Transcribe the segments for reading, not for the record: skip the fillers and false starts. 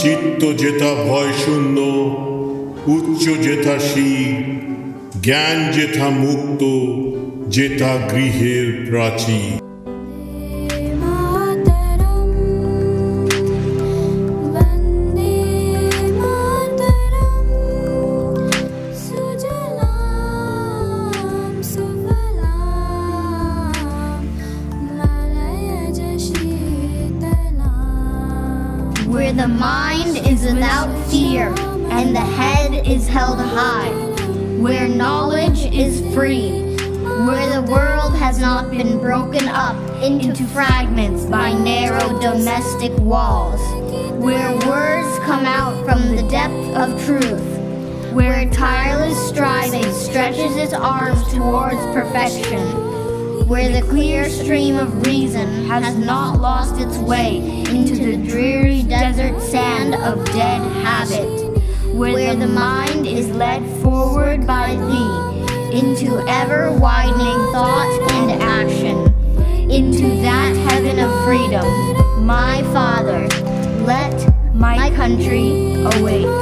চিত্ত যেথা ভয় শূন্য, উচ্চ যেথা শির, জ্ঞান যেথা মুক্ত, যেথা গৃহের প্রাচীর। Where the mind is without fear and the head is held high, where knowledge is free, where the world has not been broken up into fragments by narrow domestic walls, where words come out from the depth of truth, where tireless striving stretches its arms towards perfection, where the clear stream of reason has not lost its way into the dreary desert sand of dead habit, where the mind is led forward by thee into ever-widening thought and action, into that heaven of freedom. My Father, let my country awake.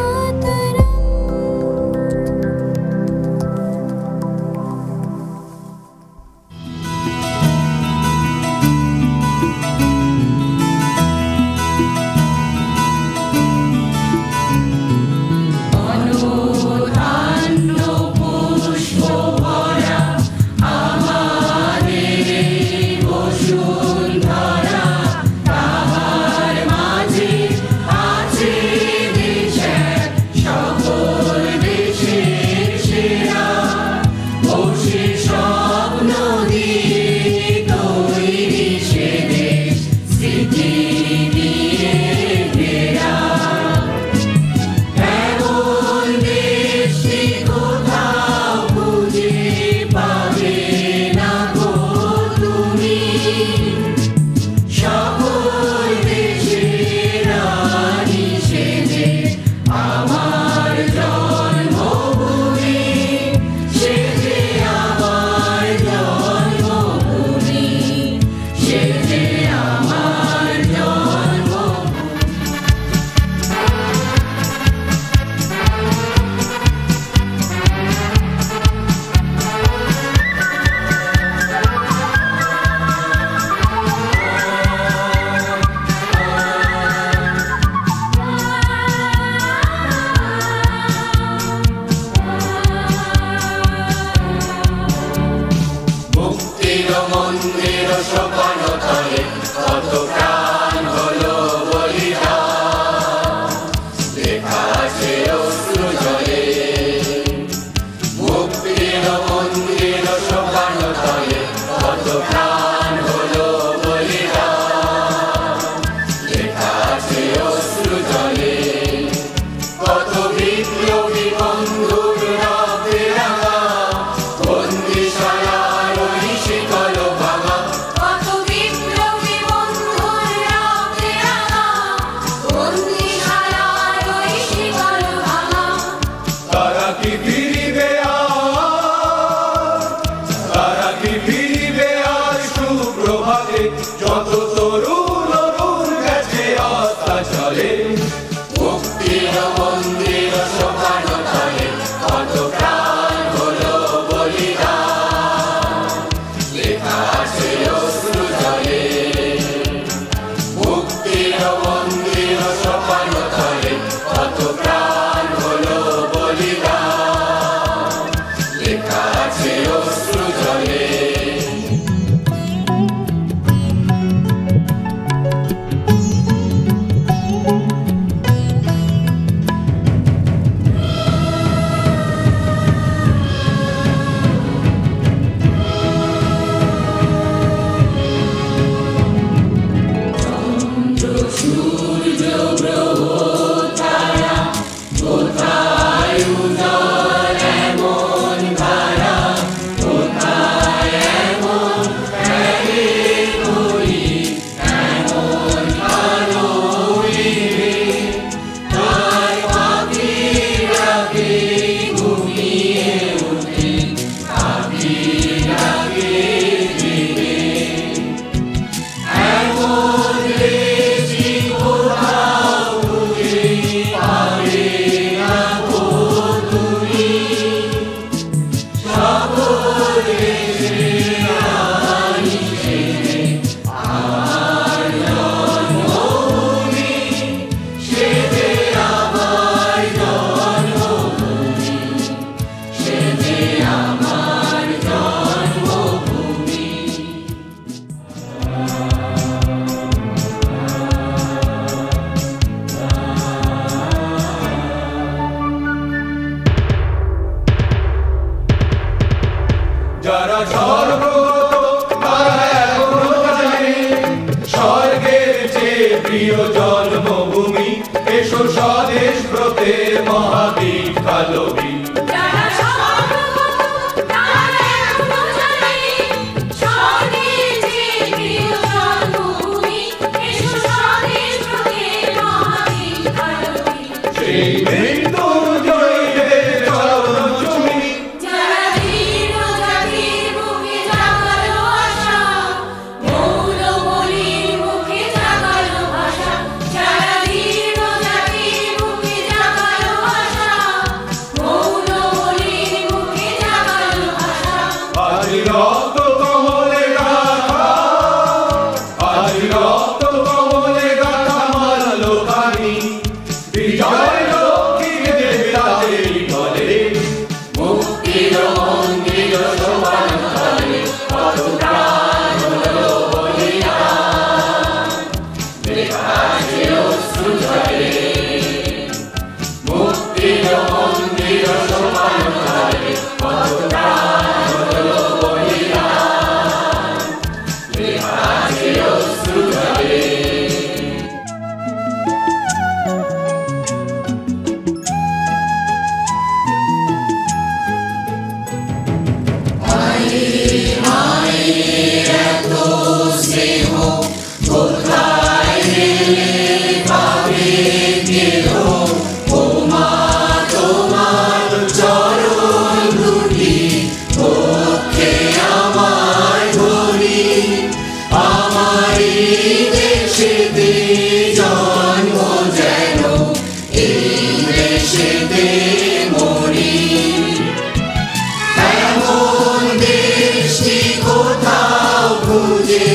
কত বিপ্লবী বন্ধুর এসো স্বদেশ ব্রতের মহাবিখ্যাত বীর। সেই মৃত্যুর জয়ীদের চরণ চুমি, যারা দীর্ঘ জাতির বুকে জাগালো আশা, মৌন বলির মুখে জাগালো ভাষা। যারা দীর্ঘ জাতির বুকে জাগালো আশা, মৌন বলির মুখে জাগালো ভাষা। আজ রক্ত কমলে গাথা, আজ রক্ত কমলে গাথা মানলো কাহিনী। বিজয় লক্ষ্মী দেবতাদের বলে, মুক্তির মন্দির সোপান তলে কত প্রাণ হলো বলিদান। লেখা ছিল অশ্রু জলে, মুক্তির মন্দির সোপান তলে কত প্রাণ হলো বলিদান। লেখা ছিল অশ্রু জলে। কোথাও খুঁজে